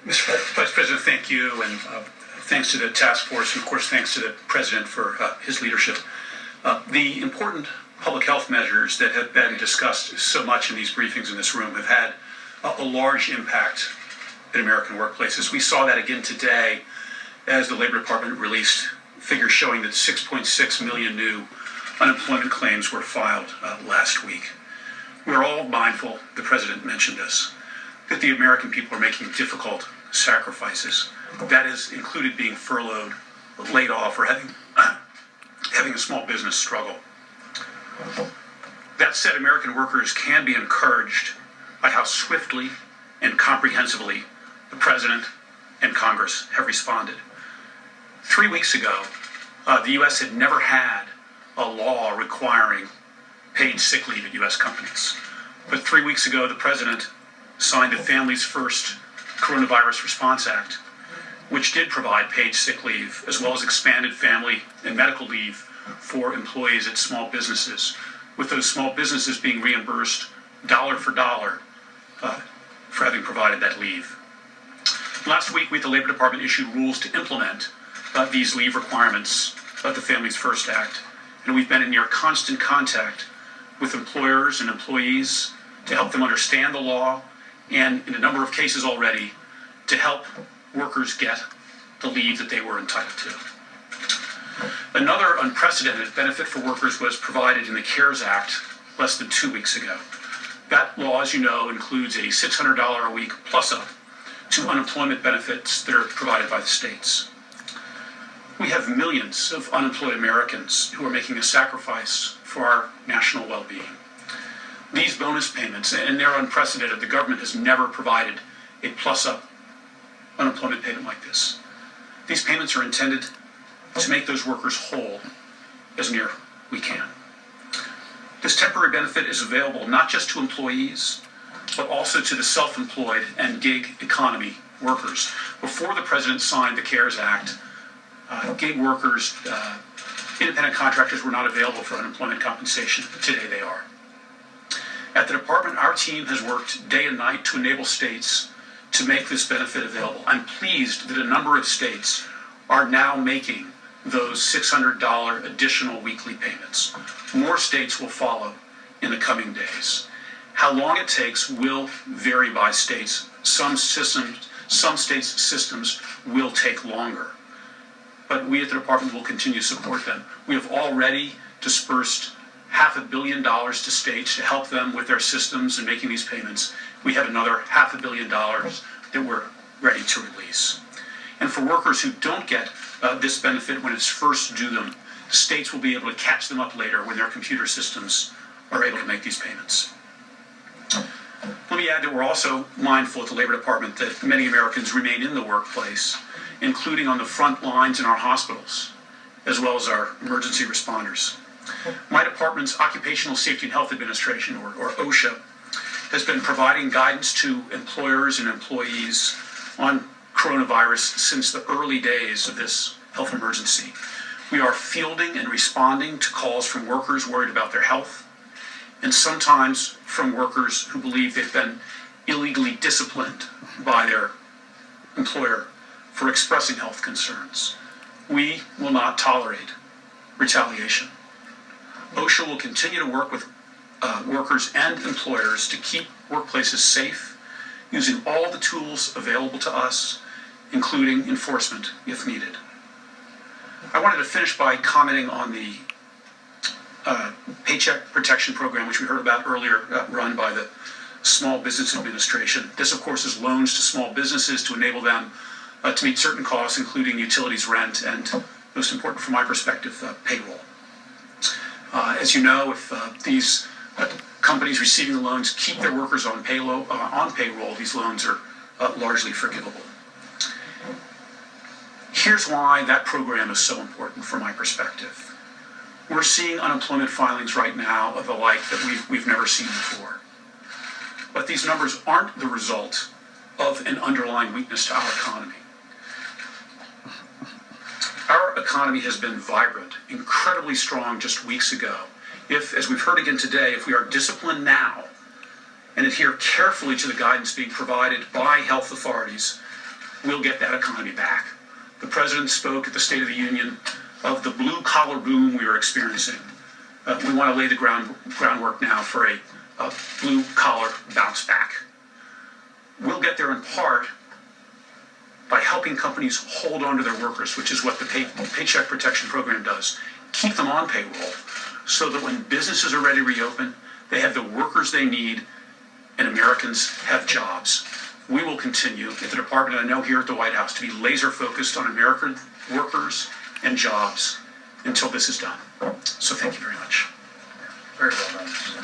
Vice President, thank you, and thanks to the task force, and of course thanks to the President for his leadership. The important public health measures that have been discussed so much in these briefings in this room have had a large impact in American workplaces. We saw that again today as the Labor Department released figures showing that 6.6 million new unemployment claims were filed last week. We're all mindful, the President mentioned this, that the American people are making difficult sacrifices. That has included being furloughed, laid off, or having a small business struggle. That said, American workers can be encouraged by how swiftly and comprehensively the President and Congress have responded. 3 weeks ago, the U.S. had never had a law requiring paid sick leave at U.S. companies. But 3 weeks ago, the President signed the Families First Coronavirus Response Act, which did provide paid sick leave, as well as expanded family and medical leave for employees at small businesses, with those small businesses being reimbursed dollar for dollar for having provided that leave. Last week, the Labor Department issued rules to implement these leave requirements of the Families First Act, and we've been in near constant contact with employers and employees to help them understand the law, and in a number of cases already, to help workers get the leave that they were entitled to. Another unprecedented benefit for workers was provided in the CARES Act less than 2 weeks ago. That law, as you know, includes a $600 a week plus-up to unemployment benefits that are provided by the states. We have millions of unemployed Americans who are making a sacrifice for our national well-being. These bonus payments, and they're unprecedented, the government has never provided a plus-up unemployment payment like this. These payments are intended to make those workers whole as near we can. This temporary benefit is available not just to employees, but also to the self-employed and gig economy workers. Before the President signed the CARES Act, gig workers, independent contractors were not available for unemployment compensation. Today they are. At the department, our team has worked day and night to enable states to make this benefit available. I'm pleased that a number of states are now making those $600 additional weekly payments. More states will follow in the coming days. How long it takes will vary by states. Some states' systems will take longer, but we at the department will continue to support them. We have already dispersed $500 million to states to help them with their systems and making these payments. We have another $500 million that we're ready to release. And for workers who don't get this benefit when it's first due them, states will be able to catch them up later when their computer systems are able to make these payments. Let me add that we're also mindful at the Labor Department that many Americans remain in the workplace, including on the front lines in our hospitals, as well as our emergency responders. My department's Occupational Safety and Health Administration, or OSHA, has been providing guidance to employers and employees on coronavirus since the early days of this health emergency. We are fielding and responding to calls from workers worried about their health, and sometimes from workers who believe they've been illegally disciplined by their employer for expressing health concerns. We will not tolerate retaliation. OSHA will continue to work with workers and employers to keep workplaces safe, using all the tools available to us, including enforcement if needed. I wanted to finish by commenting on the Paycheck Protection Program, which we heard about earlier, run by the Small Business Administration. This, of course, is loans to small businesses to enable them to meet certain costs, including utilities, rent, and, most important from my perspective, payroll. As you know, if these companies receiving the loans keep their workers on payroll, these loans are largely forgivable. Here's why that program is so important from my perspective. We're seeing unemployment filings right now of a like that we've never seen before. But these numbers aren't the result of an underlying weakness to our economy. Our economy has been vibrant, incredibly strong just weeks ago. If, as we've heard again today, if we are disciplined now and adhere carefully to the guidance being provided by health authorities, we'll get that economy back. The president spoke at the State of the Union of the blue-collar boom we are experiencing. We want to lay the groundwork now for a blue-collar bounce back. We'll get there in part by helping companies hold on to their workers, which is what the Paycheck Protection Program does. Keep them on payroll so that when businesses are ready to reopen, they have the workers they need and Americans have jobs. We will continue at the department, and I know here at the White House, to be laser focused on American workers and jobs until this is done. So thank you very much. Very well done.